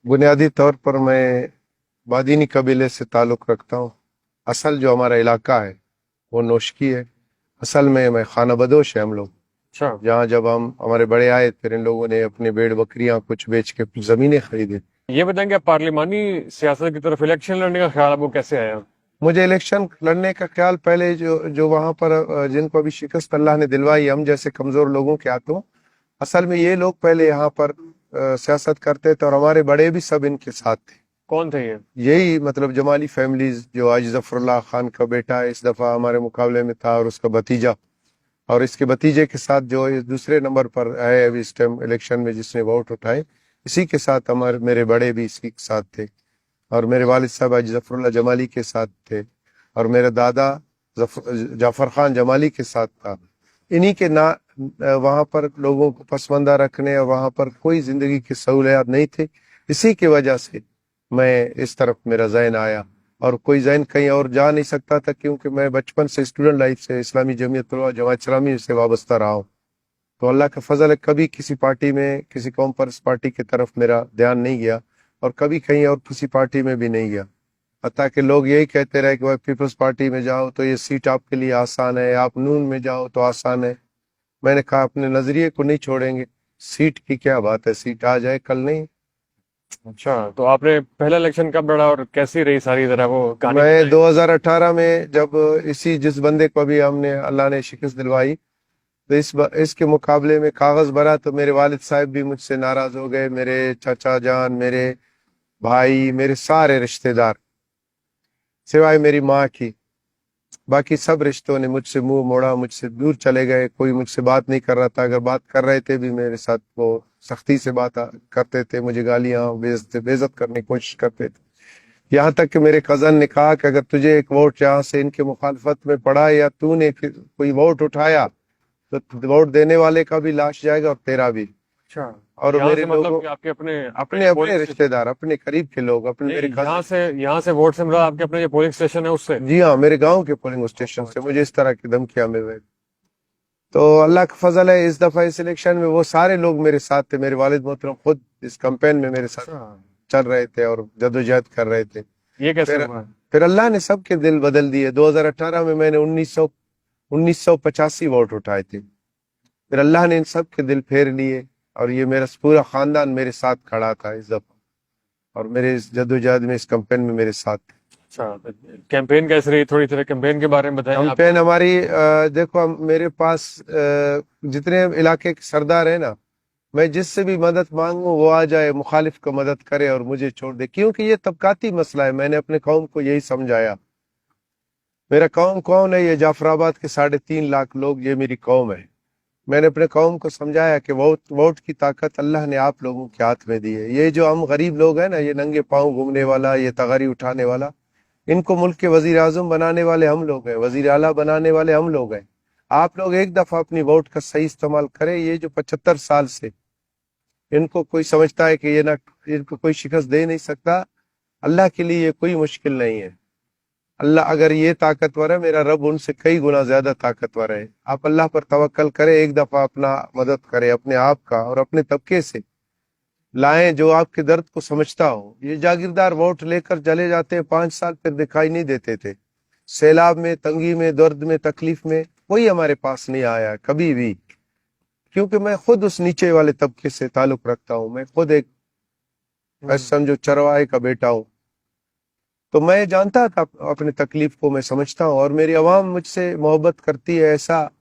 बुनियादी तौर पर मैं बादीनी कबीले से ताल्लुक़ रखता हूँ। असल जो हमारा इलाका है वो नोशकी है। असल में मैं खाना बदोश है हम लोग। अच्छा। जहाँ जब हम हमारे बड़े आए फिर इन लोगों ने अपने भेड़ बकरियां कुछ बेच के ज़मीनें खरीदी। ये बताएं कि आप पार्लिमानी सियासत की तरफ इलेक्शन लड़ने का ख्याल आपको कैसे आया? मुझे इलेक्शन लड़ने का ख्याल पहले जो जो वहाँ पर जिनको अभी शिकस्त अल्लाह ने दिलवाई, हम जैसे कमज़ोर लोगों के हाथों, असल में ये लोग पहले यहाँ पर सियासत करते थे और हमारे बड़े भी सब इनके साथ थे। कौन थे ये? यही मतलब जमाली फैमिलीज, जो आज जफरुल्लाह खान का बेटा इस दफ़ा हमारे मुकाबले में था और उसका भतीजा, और इसके भतीजे के साथ जो इस दूसरे नंबर पर है अभी इस टाइम इलेक्शन में जिसने वोट उठाए, इसी के साथ हमारे मेरे बड़े भी इसी के साथ थे। और मेरे वालिद साहब आज जफरुल्लाह जमाली के साथ थे और मेरा दादा जाफर खान जमाली के साथ था। इन्हीं के ना वहाँ पर लोगों को पसमंदा रखने और वहाँ पर कोई ज़िंदगी की सहूलियात नहीं थी, इसी की वजह से मैं इस तरफ मेरा ज़हन आया। और कोई ज़हन कहीं और जा नहीं सकता था, क्योंकि मैं बचपन से स्टूडेंट लाइफ से इस्लामी जमीयत जमात इस्लामी से वाबस्ता रहा हूँ। तो अल्लाह का फजल है, कभी किसी पार्टी में किसी कौम पर इस पार्टी की तरफ मेरा ध्यान नहीं गया और कभी कहीं और किसी पार्टी में भी नहीं गया। हत्ता कि लोग यही कहते रहे कि भाई पीपल्स पार्टी में जाओ तो ये सीट आपके लिए आसान है, आप नून में जाओ तो आसान है। मैंने कहा अपने नजरिए को नहीं छोड़ेंगे, सीट की क्या बात है, सीट आ जाए कल नहीं। अच्छा, तो आपने पहला इलेक्शन कब लड़ा और कैसी रही सारी जरा वो कहानी मैं बताएं। 2018 में जब इसी जिस बंदे को अभी हमने अल्लाह ने शिकस्त दिलवाई, तो इसके मुकाबले में कागज भरा तो मेरे वालिद साहब भी मुझसे नाराज हो गए, मेरे चाचा जान, मेरे भाई, मेरे सारे रिश्तेदार, सिवाय मेरी माँ की। बाकी सब रिश्तों ने मुझसे मुंह मोड़ा, मुझसे दूर चले गए, कोई मुझसे बात नहीं कर रहा था। अगर बात कर रहे थे भी मेरे साथ वो सख्ती से बात करते थे, मुझे गालियां बेइज्जत करने की कोशिश करते थे। यहाँ तक कि मेरे कजन ने कहा कि अगर तुझे एक वोट यहाँ से इनके मुखालफत में पड़ा या तूने कोई वोट उठाया तो वोट देने वाले का भी लाश जाएगा और तेरा भी। अच्छा, और यहाँ मेरे से मतलब लोगों, कि आपके अपने अपने अपने अपने पोलिंग स्टेशन? रिश्तेदार, अपने करीब के लोग, अपने मेरे नहीं, कजन। यहाँ से वोट से मतलब आपके अपने जो पोलिंग स्टेशन है उससे? जी हाँ, मेरे गांव के पोलिंग स्टेशन से अच्छा। मुझे इस तरह की धमकियां मिल रही। तो अल्लाह का फजल है, इस दफा इस इलेक्शन में वो सारे लोग मेरे साथ थे। मेरे वालिद मोहतरम खुद इस कैंपेन में मेरे साथ अच्छा, चल रहे थे और जदोजहद कर रहे थे। ये कैसे फिर हुआ? फिर अल्लाह ने सबके दिल बदल दिए। 2018 में मैंने 1985 वोट उठाए थे, फिर अल्लाह ने इन सब के दिल फेर लिए और ये मेरा पूरा खानदान मेरे साथ खड़ा था इस दफा, और मेरे इस जदोजहद में, इस कैंपेन में मेरे साथ थे। अच्छा, कैंपेन कैसे रही? थोड़ी तरह कैंपेन के बारे में बताएं आप। कैंपेन हमारी देखो मेरे पास जितने इलाके के सरदार है ना, मैं जिससे भी मदद मांगू वो आ जाए, मुखालिफ को मदद करे और मुझे छोड़ दे, क्योंकि ये तबकाती मसला है। मैंने अपने कौम को यही समझाया। मेरा कौम कौन है? ये जाफराबाद के 3.5 लाख लोग, ये मेरी कौम है। मैंने अपने कौम को समझाया कि वोट वोट की ताकत अल्लाह ने आप लोगों के हाथ में दी है। ये जो हम गरीब लोग हैं ना, ये नंगे पाँव घूमने वाला, ये तगारी उठाने वाला, इनको मुल्क के वजीर आजम बनाने वाले हम लोग हैं, वजीर आला बनाने वाले हम लोग हैं। आप लोग एक दफा अपनी वोट का सही इस्तेमाल करें। ये जो 75 साल से इनको कोई समझता है कि ये ना, इनको कोई शिकस्त दे नहीं सकता, अल्लाह के लिए ये कोई मुश्किल नहीं है। अल्लाह अगर ये ताकतवर है, मेरा रब उनसे कई गुना ज्यादा ताकतवर है। आप अल्लाह पर तवक्कल करें, एक दफा अपना मदद करें, अपने आप का और अपने तबके से लाएं जो आपके दर्द को समझता हो। ये जागीरदार वोट लेकर चले जाते हैं, 5 साल फिर दिखाई नहीं देते थे। सैलाब में, तंगी में, दर्द में, तकलीफ में कोई हमारे पास नहीं आया कभी भी, क्योंकि मैं खुद उस नीचे वाले तबके से ताल्लुक रखता हूँ। मैं खुद एक समझो चरवाहे का बेटा हूँ, तो मैं जानता था अपने तकलीफ को, मैं समझता हूँ। और मेरी आवाम मुझसे मोहब्बत करती है, ऐसा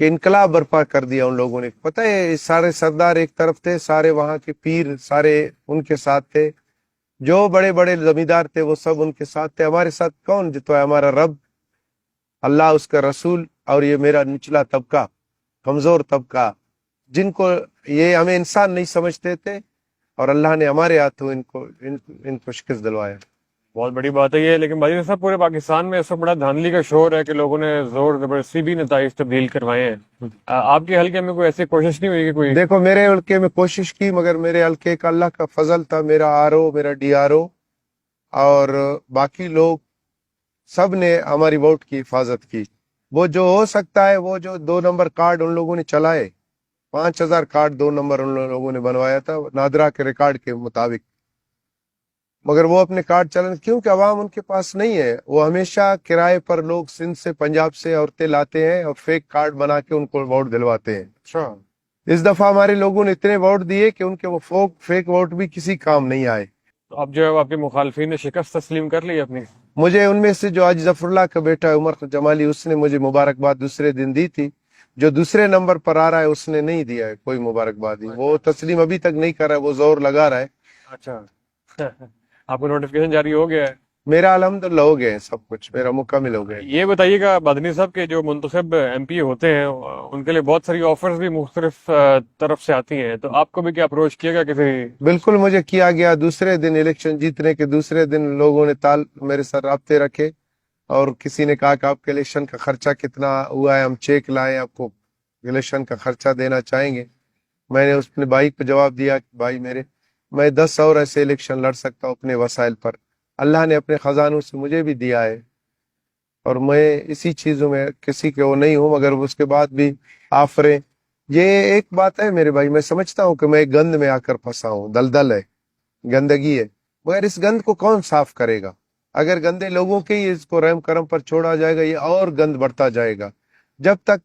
कि इनकलाब बर्पा कर दिया उन लोगों ने। पता है, सारे सरदार एक तरफ थे, सारे वहां के पीर सारे उनके साथ थे, जो बड़े बड़े जमींदार थे वो सब उनके साथ थे। हमारे साथ कौन जितो है? हमारा रब, अल्लाह, उसका रसूल, और ये मेरा निचला तबका, कमजोर तबका, जिनको ये हमें इंसान नहीं समझते थे, और अल्लाह ने हमारे हाथों इनको शिकस्त दिलवाया। बहुत बड़ी बात है ये, लेकिन भाई साहब पूरे पाकिस्तान में इस वक्त बड़ा धांधली का शोर है कि लोगों ने जोर जबरदस्ती भी नताइज तब्दील करवाए हैं। आपके हल्के में कोई ऐसी कोशिश नहीं हुई कि कोई? देखो, मेरे हल्के में कोशिश की, मगर मेरे हल्के का अल्लाह का फजल था। मेरा आरओ, मेरा डीआरओ और बाकी लोग सब ने हमारी वोट की हिफाजत की। वो जो हो सकता है, वो जो 2 नंबर कार्ड उन लोगों ने चलाए, 5,000 कार्ड 2 नंबर उन लोगों ने बनवाया था नादरा के रिकॉर्ड के मुताबिक। मगर वो अपने कार्ड चलन, क्योंकि अवाम उनके पास नहीं है। वो हमेशा किराए पर लोग सिंध से पंजाब से औरतें लाते हैं और फेक कार्ड बना के उनको वोट दिलवाते हैं। अच्छा। इस दफा हमारे लोगों ने इतने वोट दिए कि उनके वो फेक वोट भी किसी काम नहीं आए। तो अब जो है वो आपके मुखालफिन ने शिकस्त तस्लीम कर ली अपनी? मुझे उनमें से जो आज जफरुल्लाह का बेटा है उमर जमाली, उसने मुझे मुबारकबाद दूसरे दिन दी थी। जो दूसरे नंबर पर आ रहा है उसने नहीं दिया है कोई मुबारकबादी, वो तस्लीम अभी तक नहीं कर रहा है, वो जोर लगा रहा है। अच्छा। आपको नोटिफिकेशन जारी हो गया है? मेरा अल्हम्दुलिल्लाह हो गए हैं, सब कुछ मेरा मुकम्मल हो गए। ये बताइएगा, मदनी साहब के जो मुंतखब एमपी होते हैं उनके लिए बहुत सारी ऑफर्स भी मुख्तलिफ तरफ से आती हैं, तो आपको भी क्या अप्रोच किया गया किसी? बिल्कुल मुझे किया गया। दूसरे दिन, इलेक्शन जीतने के दूसरे दिन, लोगों ने मेरे साथ राब्ते रखे और किसी ने कहा कि आपके इलेक्शन का खर्चा कितना हुआ है, हम चेक लाए, आपको इलेक्शन का खर्चा देना चाहेंगे। मैंने उसने भाई को जवाब दिया कि भाई मैं 10 और ऐसे इलेक्शन लड़ सकता हूँ अपने वसाइल पर। अल्लाह ने अपने खजानों से मुझे भी दिया है और मैं इसी चीजों में किसी के वो नहीं हूँ, मगर उसके बाद भी आफरे। ये एक बात है मेरे भाई, मैं समझता हूँ कि मैं एक गंद में आकर फंसा हूँ, दलदल है, गंदगी है, मगर इस गंद को कौन साफ करेगा? अगर गंदे लोगों के ही इसको रहम करम पर छोड़ा जाएगा, ये और गंद बढ़ता जाएगा। जब तक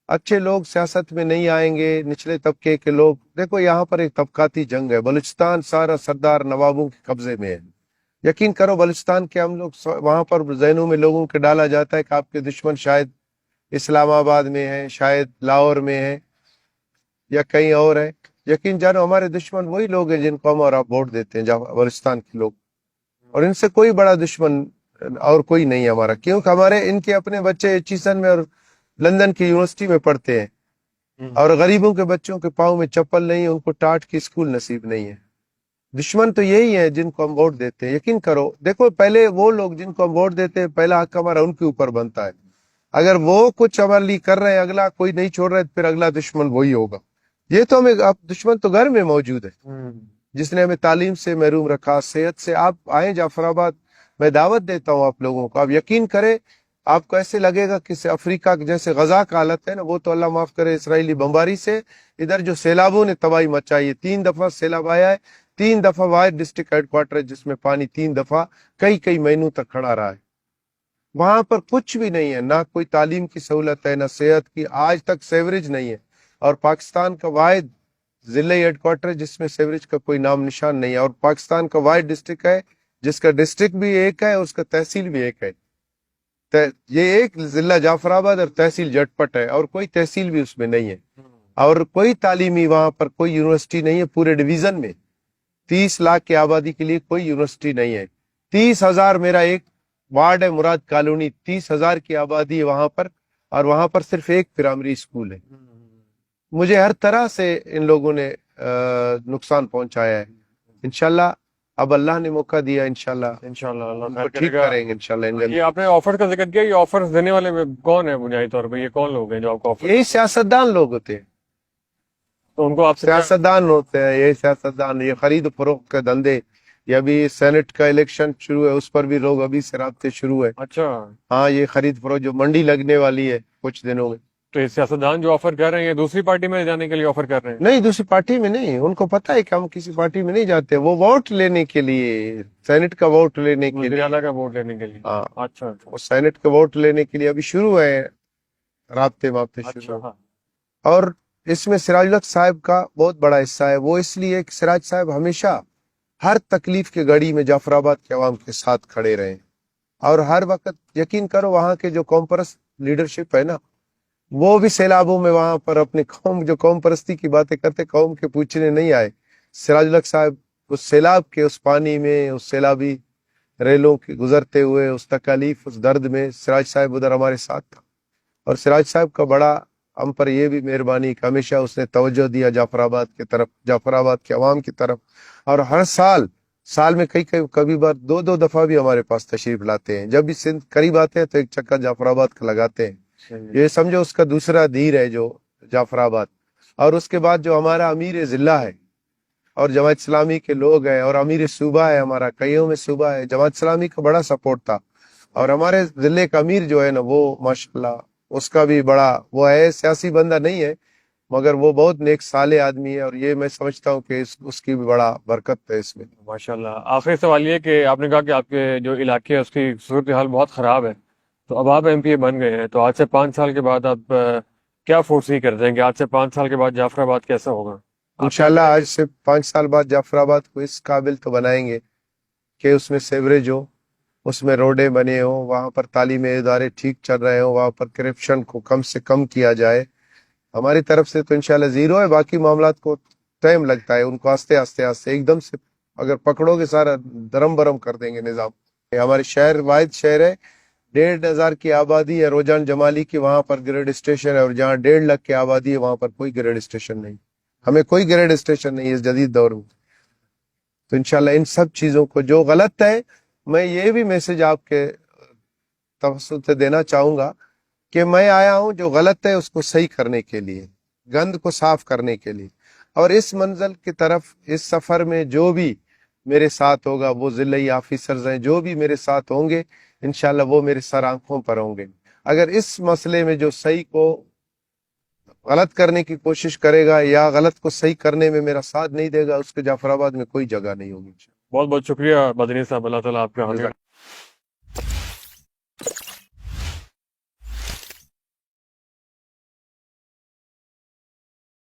अच्छे लोग सियासत में नहीं आएंगे, निचले तबके के लोग, देखो यहाँ पर एक तबकाती जंग है। बलूचिस्तान सारा सरदार नवाबों के कब्जे में है। यकीन करो, बलूचिस्तान के हम लोग वहां पर जहनों में लोगों के डाला जाता है कि आपके दुश्मन शायद इस्लामाबाद में है, शायद लाहौर में है या कहीं और है। यकीन जानो हमारे दुश्मन वही लोग हैं जिनको हम और आप वोट देते हैं, बलूचिस्तान के लोग। और इनसे कोई बड़ा दुश्मन और कोई नहीं है हमारा, क्योंकि हमारे इनके अपने बच्चे एचिसन में और लंदन की यूनिवर्सिटी में पढ़ते हैं और गरीबों के बच्चों के पाँव में चप्पल नहीं है, उनको टाट की स्कूल नसीब नहीं है। दुश्मन तो यही है जिनको हम वोट देते हैं। यकीन करो, देखो पहले वो लोग जिनको हम वोट देते हैं, पहला हक हमारा उनके ऊपर बनता है। अगर वो कुछ हमारे लिए कर रहे हैं, अगला कोई नहीं छोड़ रहा है, तो फिर अगला दुश्मन वही होगा। ये तो हमें, अब दुश्मन तो घर में मौजूद है, जिसने हमें तालीम से महरूम रखा, सेहत से। आप आए जाफराबाद, मैं दावत देता हूँ आप लोगों को। आप यकीन करें, आपको ऐसे लगेगा कि अफ्रीका के जैसे गजा का हालत है ना, वो तो अल्लाह माफ करे इसराइली बमबारी से। इधर जो सैलाबों ने तबाही मचाई है, 3 दफा सैलाब आया है, 3 दफा वाहिद डिस्ट्रिक्ट हेडक्वार्टर है जिसमें पानी 3 दफा कई कई महीनों तक खड़ा रहा है। वहां पर कुछ भी नहीं है, ना कोई तालीम की सहूलत है, ना सेहत की, आज तक सेवरेज नहीं है। और पाकिस्तान का वाहिद जिले हेडक्वार्टर जिसमें सेवरेज का कोई नाम निशान नहीं है। और पाकिस्तान का वाहिद डिस्ट्रिक्ट है जिसका डिस्ट्रिक्ट भी एक है और उसका तहसील भी एक है। ये एक जिला जाफराबाद और तहसील जटपट है, और कोई तहसील भी उसमें नहीं है। और कोई तालीमी वहां पर कोई यूनिवर्सिटी नहीं है पूरे डिवीजन में। 30 लाख की आबादी के लिए कोई यूनिवर्सिटी नहीं है। 30,000 मेरा एक वार्ड है, मुराद कॉलोनी, 30,000 की आबादी है वहां पर, और वहां पर सिर्फ एक प्राइमरी स्कूल है। मुझे हर तरह से इन लोगों ने नुकसान पहुंचाया है। इंशाल्लाह अब अल्लाह ने मौका दिया, इंशाल्लाह इंशाल्लाह अल्लाह उनको खैर ठीक करेगा। करेंगे इंशाल्लाह। ये आपने ऑफर का जिक्र किया, ये ऑफर्स देने वाले में कौन है बुनियादी तौर पे? ये कौन लोग हैं जो आपको ऑफर? यही सियासतदान लोग होते हैं, तो उनको आपसे क्या? सियासतदान होते हैं, ये सियासतदान, ये खरीद फरोख्त के धंधे। ये अभी सेनेट का इलेक्शन शुरू है, उस पर भी लोग अभी से राब्ते शुरू है। अच्छा। हाँ, ये खरीद फरोख्त जो मंडी लगने वाली है कुछ दिनों में। तो ये सियासतदान जो ऑफर कर रहे हैं, ये दूसरी पार्टी में जाने के लिए ऑफर कर रहे हैं? नहीं, दूसरी पार्टी में नहीं, उनको पता है कि हम किसी पार्टी में नहीं जाते, वो वोट लेने के लिए, सेनेट का वोट लेने के लिए। वज़ीर-ए-आला का वोट लेने के लिए? हाँ, अच्छा अच्छा वो सेनेट का वोट लेने के लिए अभी शुरू है, राब्ते वाब्ते अच्छा। शुरू। हाँ। और इसमें सिराजुल हक साहब का बहुत बड़ा हिस्सा है। वो इसलिए कि सिराज साहब हमेशा हर तकलीफ के घड़ी में जाफराबाद के अवाम के साथ खड़े रहे, और हर वक्त यकीन करो वहाँ के जो कौम परस्त लीडरशिप है ना, वो भी सैलाबों में वहां पर अपने कौम, जो कौम परस्ती की बातें करते, कौम के पूछने नहीं आए। सिराजुल हक साहब उस सैलाब के, उस पानी में, उस सैलाबी रेलों के गुजरते हुए, उस तकलीफ, उस दर्द में सिराज साहब उधर हमारे साथ था। और सिराज साहब का बड़ा हम पर यह भी मेहरबानी कि हमेशा उसने तवज्जो दिया जाफराबाद की तरफ, जाफराबाद के अवाम की तरफ। और हर साल में कभी बार 2-2 दफा भी हमारे पास तशरीफ लाते हैं। जब भी सिंध करीब आते हैं तो एक चक्कर जाफराबाद का लगाते हैं। ये समझो उसका दूसरा धीर है जो जाफराबाद। और उसके बाद जो हमारा अमीर जिला है और जमात इस्लामी के लोग हैं, और अमीर सूबा है हमारा, कईयों में सूबा है, जमात इस्लामी का बड़ा सपोर्ट था। और हमारे जिले का अमीर जो है ना, वो माशाल्लाह उसका भी बड़ा वो है, सियासी बंदा नहीं है मगर वो बहुत नेक साले आदमी है, और ये मैं समझता हूँ कि उसकी भी बड़ा बरकत है इसमें। माशाल्लाह। आखिरी सवाल ये कि आपने कहा कि आपके जो इलाके है उसकी सूरत हाल बहुत ख़राब है, तो अब आप एमपीए बन गए हैं, तो आज से 5 साल के बाद आप क्या फोर्सी कर देंगे? आज से 5 साल के बाद जाफराबाद कैसा होगा? आप क्या इंशाल्लाह करेंगे? आज से 5 साल बाद जाफराबाद को इस काबिल तो बनाएंगे कि उसमें सेवरेज हो, उसमें रोडें बने हो, वहाँ पर तालीमी इदारे ठीक चल रहे हो, वहाँ पर करप्शन को कम से कम किया जाए। हमारी तरफ से तो इंशाल्लाह जीरो है, बाकी मामलात को टाइम लगता है, उनको आस्ते आस्ते आस्ते एकदम से अगर पकड़ोगे सारा दरम बरम कर देंगे निज़ाम। ये हमारे शहर वाहिद शहर है, 1,500 की आबादी है रोजान जमाली की, वहां पर ग्रेड स्टेशन है, और जहाँ 1.5 लाख की आबादी है वहां पर कोई ग्रेड स्टेशन नहीं। हमें कोई ग्रेड स्टेशन नहीं है इस जदीद दौर में। तो इंशाल्लाह इन सब चीजों को जो गलत है, मैं ये भी मैसेज आपके तवज्जुह से देना चाहूंगा कि मैं आया हूं जो गलत है उसको सही करने के लिए, गंद को साफ करने के लिए। और इस मंजिल की तरफ इस सफर में जो भी मेरे साथ होगा, वो जिले ऑफिसर्स हैं जो भी मेरे साथ होंगे, इंशाल्लाह वो मेरे सर आंखों पर होंगे। अगर इस मसले में जो सही को गलत करने की कोशिश करेगा या गलत को सही करने में मेरा साथ नहीं देगा, उसके जाफराबाद में कोई जगह नहीं होगी। बहुत बहुत शुक्रिया बदनी साहब, अल्लाह ताला आपके जज़ाक हाथ